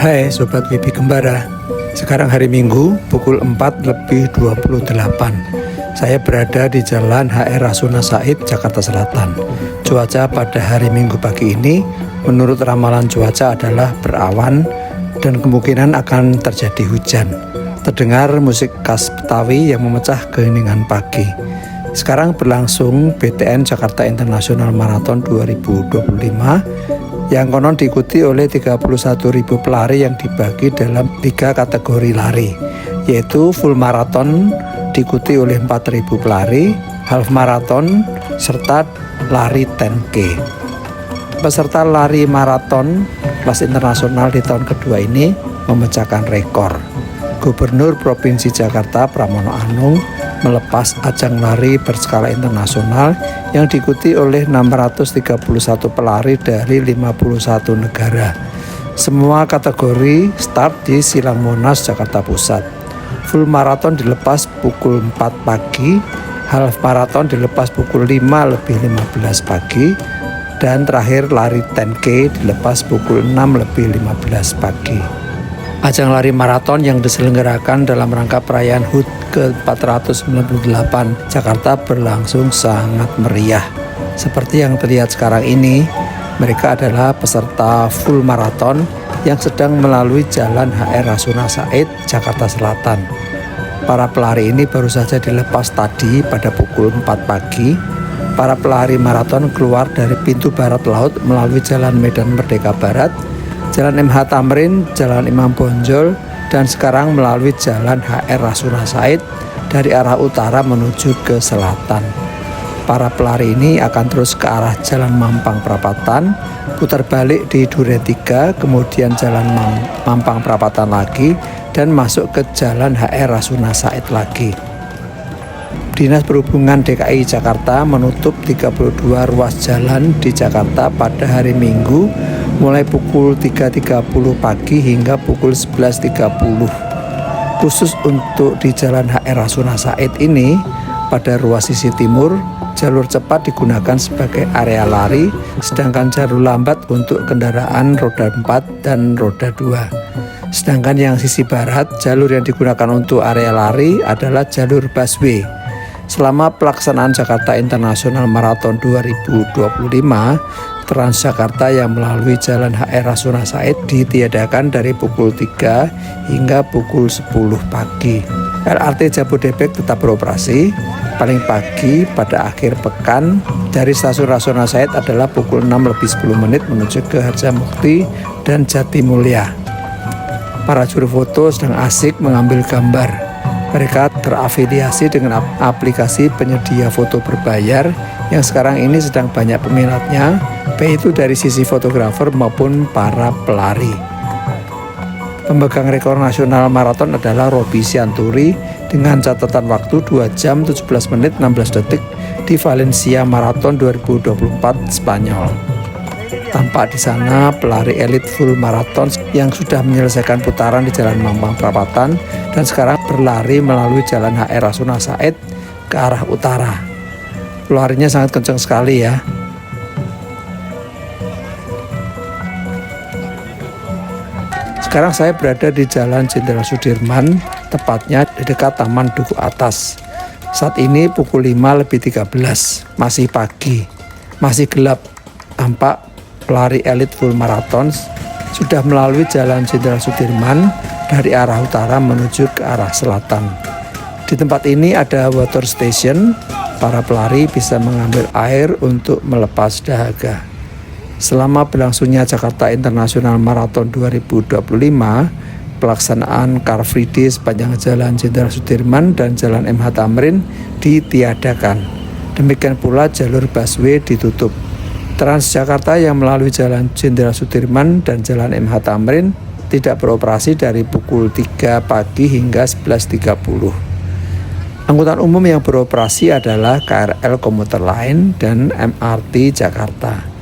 Hai Sobat WB Kembara, sekarang hari Minggu pukul 4:28. Saya berada di Jalan HR Rasuna Said, Jakarta Selatan. Cuaca pada hari Minggu pagi ini menurut ramalan cuaca adalah berawan dan kemungkinan akan terjadi hujan. Terdengar musik khas Betawi yang memecah keheningan pagi. Sekarang berlangsung BTN Jakarta International Marathon 2025 yang konon diikuti oleh 31.000 pelari yang dibagi dalam 3 kategori lari, yaitu full marathon diikuti oleh 4.000 pelari, half marathon, serta lari 10K. Peserta lari marathon kelas internasional di tahun kedua ini memecahkan rekor. Gubernur Provinsi Jakarta Pramono Anung melepas ajang lari berskala internasional yang diikuti oleh 631 pelari dari 51 negara. Semua kategori start di Silang Monas, Jakarta Pusat. Full marathon dilepas pukul 4 pagi, half marathon dilepas pukul 5:15 pagi, dan terakhir lari 10K dilepas pukul 6:15 pagi. Ajang lari maraton yang diselenggarakan dalam rangka perayaan HUT ke-498 Jakarta berlangsung sangat meriah. Seperti yang terlihat sekarang ini, mereka adalah peserta full maraton yang sedang melalui Jalan HR Rasuna Said, Jakarta Selatan. Para pelari ini baru saja dilepas tadi pada pukul 4 pagi. Para pelari maraton keluar dari pintu barat laut melalui Jalan Medan Merdeka Barat, Jalan MH Tamrin, Jalan Imam Bonjol, dan sekarang melalui Jalan HR Rasuna Said dari arah utara menuju ke selatan. Para pelari ini akan terus ke arah Jalan Mampang Perapatan, putar balik di Duren 3, kemudian Jalan Mampang Perapatan lagi, dan masuk ke Jalan HR Rasuna Said lagi. Dinas Perhubungan DKI Jakarta menutup 32 ruas jalan di Jakarta pada hari Minggu mulai pukul 3.30 pagi hingga pukul 11.30. Khusus untuk di Jalan HR Rasuna Said ini, pada ruas sisi timur, jalur cepat digunakan sebagai area lari, sedangkan jalur lambat untuk kendaraan roda 4 dan roda 2. Sedangkan yang sisi barat, jalur yang digunakan untuk area lari adalah jalur busway. Selama pelaksanaan Jakarta International Marathon 2025, Transjakarta yang melalui Jalan HR Rasuna Said ditiadakan dari pukul 3 hingga pukul 10 pagi. LRT Jabodebek tetap beroperasi, paling pagi pada akhir pekan dari stasiun Rasuna Said adalah pukul 6:10 menuju ke Harjamukti dan Jatimulya. Para juru foto sedang asik mengambil gambar. Mereka terafiliasi dengan aplikasi penyedia foto berbayar yang sekarang ini sedang banyak peminatnya, baik itu dari sisi fotografer maupun para pelari. Pemegang rekor nasional maraton adalah Robi Sianturi dengan catatan waktu 2 jam 17 menit 16 detik di Valencia Marathon 2024 Spanyol. Tampak di sana pelari elit full marathon yang sudah menyelesaikan putaran di Jalan Mampang Perapatan dan sekarang berlari melalui Jalan HR Rasuna Said ke arah utara. Larinya sangat kencang sekali ya. Sekarang saya berada di Jalan Jenderal Sudirman, tepatnya di dekat Taman Duku Atas. Saat ini pukul 5:13, masih pagi, masih gelap. Tampak pelari elit full marathon sudah melalui Jalan Jenderal Sudirman dari arah utara menuju ke arah selatan. Di tempat ini ada water station, para pelari bisa mengambil air untuk melepas dahaga. Selama berlangsungnya Jakarta International Marathon 2025, pelaksanaan Car Free Day sepanjang Jalan Jenderal Sudirman dan Jalan MH Tamrin ditiadakan. Demikian pula jalur busway ditutup. Transjakarta yang melalui Jalan Jenderal Sudirman dan Jalan MH Tamrin tidak beroperasi dari pukul 3 pagi hingga 11.30. Angkutan umum yang beroperasi adalah KRL Komuter Line dan MRT Jakarta.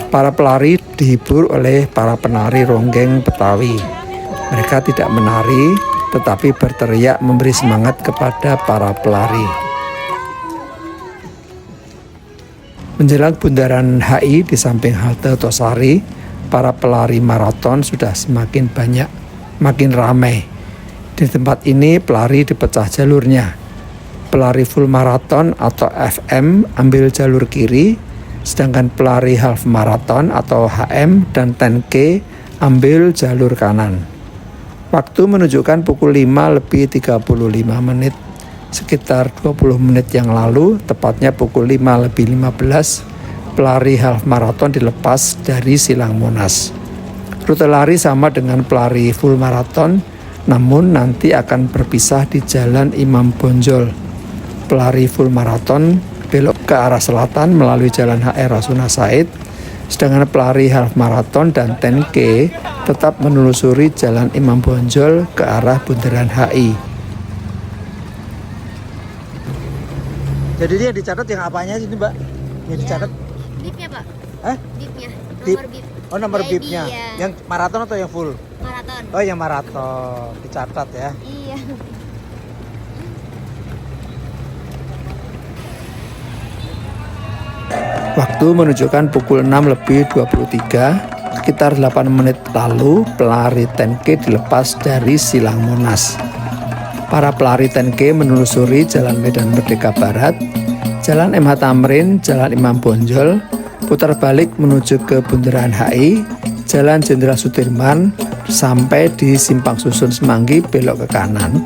Para pelari dihibur oleh para penari ronggeng Betawi. Mereka tidak menari, tetapi berteriak memberi semangat kepada para pelari. Menjelang bundaran HI di samping halte Tosari, para pelari maraton sudah semakin banyak, makin ramai. Di tempat ini pelari dipecah jalurnya. Pelari full maraton atau FM ambil jalur kiri, sedangkan pelari half marathon atau HM dan 10K ambil jalur kanan. Waktu menunjukkan pukul 5:35 menit. Sekitar 20 menit yang lalu, tepatnya pukul 5:15, pelari half marathon dilepas dari Silang Monas. Rute lari sama dengan pelari full marathon, namun nanti akan berpisah di Jalan Imam Bonjol. Pelari full marathon belok ke arah selatan melalui Jalan HR Rasuna Said, sedangkan pelari half marathon dan 10K tetap menelusuri Jalan Imam Bonjol ke arah bundaran HI. Jadi dia dicatat yang apanya sih, Mbak? Yang dicatat? Bibnya, Pak. Bibnya. Bib. Nomor bib. Oh, nomor ID, bibnya. ya. Yang maraton atau yang full? Maraton. Oh, yang maraton. Dicatat ya. Iya. Waktu menunjukkan pukul 6:23, sekitar 8 menit lalu pelari 10K dilepas dari Silang Monas. Para pelari 10K menelusuri Jalan Medan Merdeka Barat, Jalan MH Tamrin, Jalan Imam Bonjol, putar balik menuju ke Bundaran HI, Jalan Jenderal Sudirman, sampai di Simpang Susun Semanggi belok ke kanan,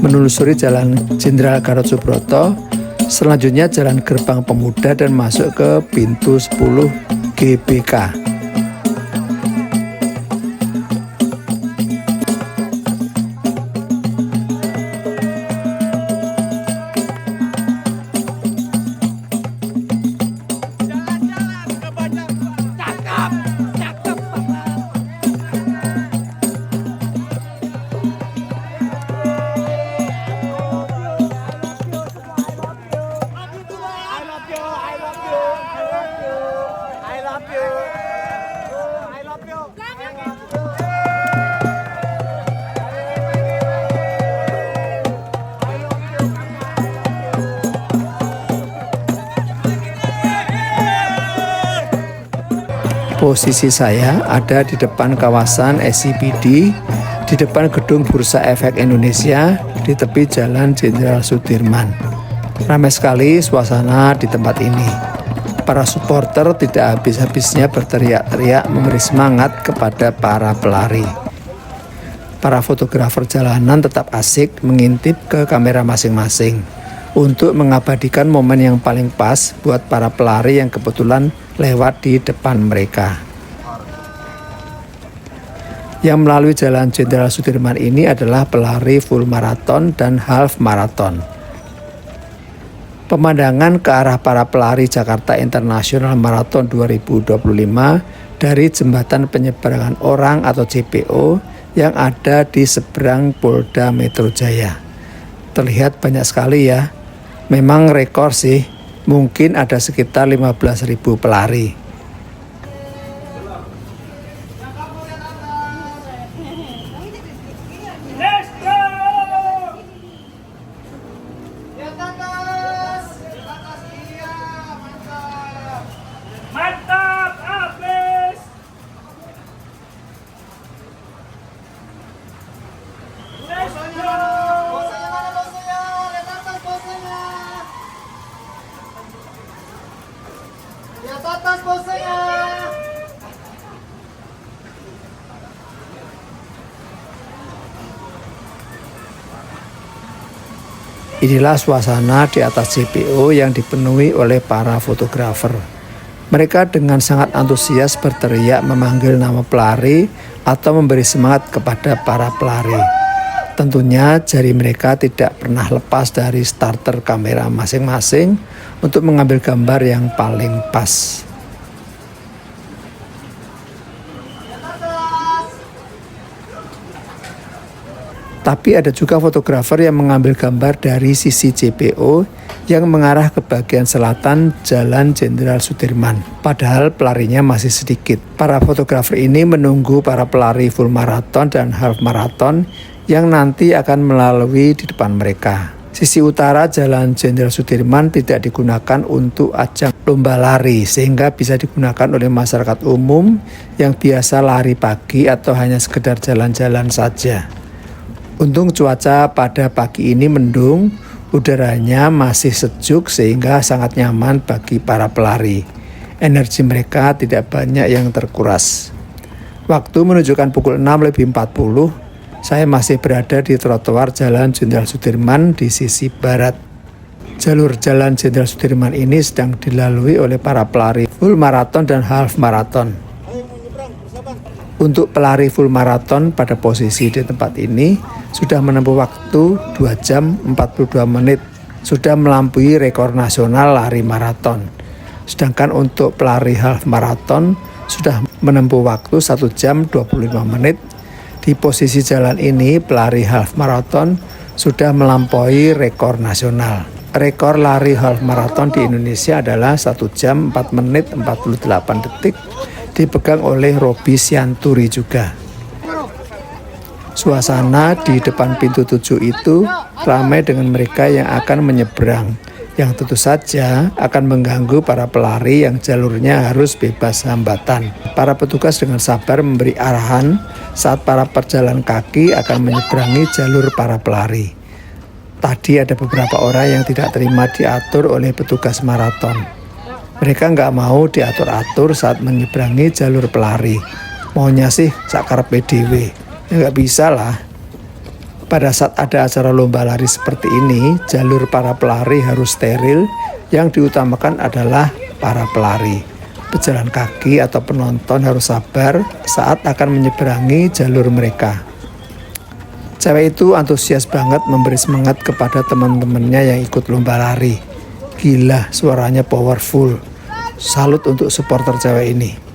menelusuri Jalan Jenderal Gatot Subroto, selanjutnya Jalan Gerbang Pemuda dan masuk ke pintu 10 GBK. Posisi saya ada di depan kawasan SCBD, di depan gedung Bursa Efek Indonesia, di tepi Jalan Jenderal Sudirman. Ramai sekali suasana di tempat ini. Para supporter tidak habis-habisnya berteriak-teriak memberi semangat kepada para pelari. Para fotografer jalanan tetap asik mengintip ke kamera masing-masing untuk mengabadikan momen yang paling pas buat para pelari yang kebetulan lewat di depan mereka. Yang melalui Jalan Jenderal Sudirman ini adalah pelari full marathon dan half marathon. Pemandangan ke arah para pelari Jakarta International Marathon 2025 dari jembatan penyeberangan orang atau JPO yang ada di seberang Polda Metro Jaya. Terlihat banyak sekali ya. Memang rekor sih, mungkin ada sekitar 15.000 pelari. Mantap, habis. Let's go. Inilah suasana di atas JPO yang dipenuhi oleh para fotografer. Mereka dengan sangat antusias berteriak memanggil nama pelari atau memberi semangat kepada para pelari. Tentunya jari mereka tidak pernah lepas dari starter kamera masing-masing untuk mengambil gambar yang paling pas. Tapi ada juga fotografer yang mengambil gambar dari sisi JPO yang mengarah ke bagian selatan Jalan Jenderal Sudirman. Padahal pelarinya masih sedikit. Para fotografer ini menunggu para pelari full marathon dan half marathon yang nanti akan melalui di depan mereka. Sisi utara Jalan Jenderal Sudirman tidak digunakan untuk ajang lomba lari, sehingga bisa digunakan oleh masyarakat umum yang biasa lari pagi atau hanya sekedar jalan-jalan saja. Untung cuaca pada pagi ini mendung, udaranya masih sejuk sehingga sangat nyaman bagi para pelari. Energi mereka tidak banyak yang terkuras. Waktu menunjukkan pukul 6:40, saya masih berada di trotoar Jalan Jenderal Sudirman di sisi barat. Jalur Jalan Jenderal Sudirman ini sedang dilalui oleh para pelari full marathon dan half marathon. Untuk pelari full marathon pada posisi di tempat ini sudah menempuh waktu 2 jam 42 menit, sudah melampaui rekor nasional lari maraton. Sedangkan untuk pelari half marathon sudah menempuh waktu 1 jam 25 menit. Di posisi jalan ini, pelari half marathon sudah melampaui rekor nasional. Rekor lari half marathon di Indonesia adalah 1 jam 4 menit 48 detik, dipegang oleh Robi Sianturi juga. Suasana di depan pintu 7 itu ramai dengan mereka yang akan menyeberang, yang tentu saja akan mengganggu para pelari yang jalurnya harus bebas hambatan. Para petugas dengan sabar memberi arahan saat para pejalan kaki akan menyeberangi jalur para pelari. Tadi ada beberapa orang yang tidak terima diatur oleh petugas maraton. Mereka nggak mau diatur-atur saat menyeberangi jalur pelari. Maunya sih sakar PDW. Ya nggak bisa lah. Pada saat ada acara lomba lari seperti ini, jalur para pelari harus steril. Yang diutamakan adalah para pelari. Pejalan kaki atau penonton harus sabar saat akan menyeberangi jalur mereka. Cewek itu antusias banget memberi semangat kepada teman-temannya yang ikut lomba lari. Gila, suaranya powerful. Salut untuk supporter cewek ini.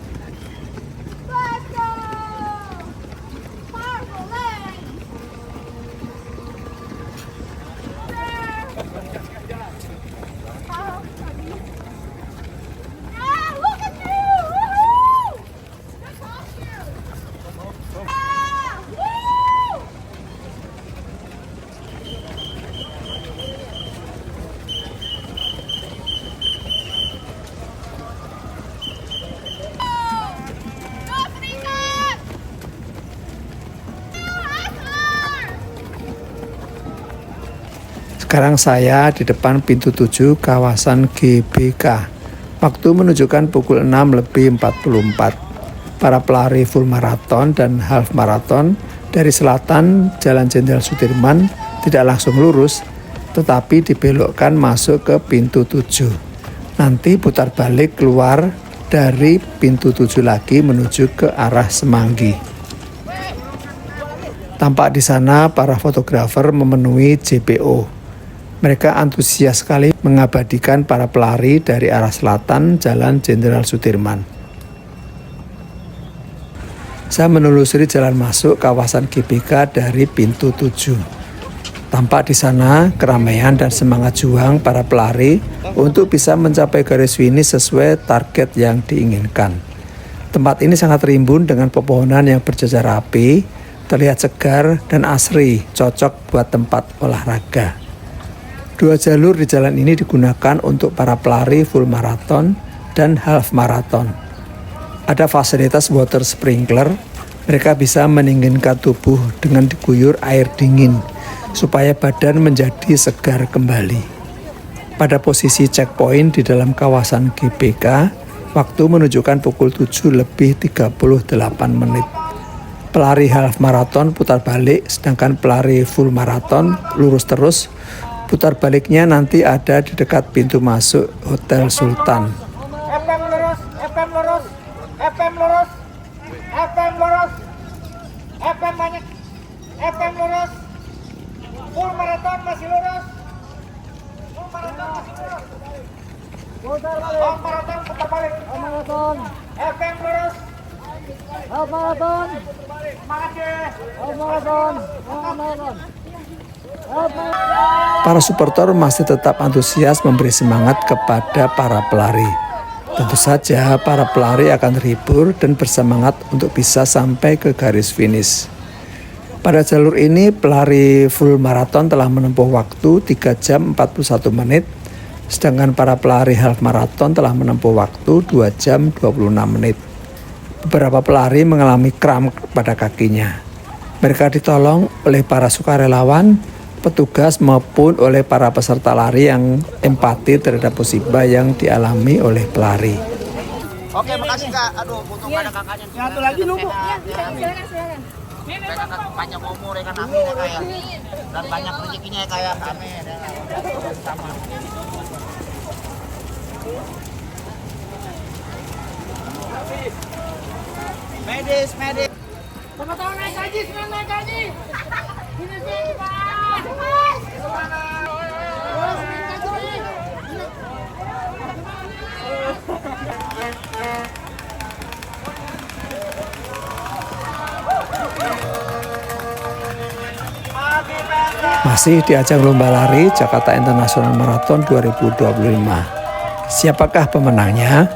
Sekarang saya di depan pintu 7 kawasan GBK. Waktu menunjukkan pukul 6:44. Para pelari full marathon dan half marathon dari selatan Jalan Jenderal Sudirman tidak langsung lurus, tetapi dibelokkan masuk ke pintu 7. Nanti putar balik keluar dari pintu 7 lagi menuju ke arah Semanggi. Tampak di sana para fotografer memenuhi JPO. Mereka antusias sekali mengabadikan para pelari dari arah selatan Jalan Jenderal Sudirman. Saya menelusuri jalan masuk kawasan GBK dari pintu 7. Tampak di sana keramaian dan semangat juang para pelari untuk bisa mencapai garis finish sesuai target yang diinginkan. Tempat ini sangat rimbun dengan pepohonan yang berjajar rapi, terlihat segar dan asri, cocok buat tempat olahraga. 2 jalur di jalan ini digunakan untuk para pelari full marathon dan half marathon. Ada fasilitas water sprinkler, mereka bisa mendinginkan tubuh dengan diguyur air dingin supaya badan menjadi segar kembali. Pada posisi checkpoint di dalam kawasan GBK, waktu menunjukkan pukul 7:38 menit. Pelari half marathon putar balik, sedangkan pelari full marathon lurus terus. Putar baliknya nanti ada di dekat pintu masuk Hotel Sultan. FM lurus, FM lurus, FM lurus, FM lurus, FM banyak, FM lurus, full marathon masih lurus, full marathon masih lurus, marathon putar balik, marathon, FM lurus, marathon, semangat ya, marathon, marathon. Para supporter masih tetap antusias memberi semangat kepada para pelari. Tentu saja para pelari akan terhibur dan bersemangat untuk bisa sampai ke garis finish. Pada jalur ini pelari full maraton telah menempuh waktu 3 jam 41 menit, sedangkan para pelari half maraton telah menempuh waktu 2 jam 26 menit. Beberapa pelari mengalami kram pada kakinya. Mereka ditolong oleh para sukarelawan, petugas maupun oleh para peserta lari yang empati terhadap musibah yang dialami oleh pelari. Oke, makasih Kak. Aduh, untung ada kakaknya. Satu lagi nunggu. Silakan. Kakak panjang umur ya kan, amin ya Kak ya. Dan banyak rezekinya ya Kak ya, amin ya. Sama. Medis. Selamat tahun naik haji, senang naik haji. Ini sih, Pak. Masih di ajang lomba lari Jakarta International Marathon 2025. Siapakah pemenangnya?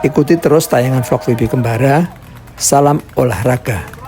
Ikuti terus tayangan vlog Wibi Kembara. Salam olahraga.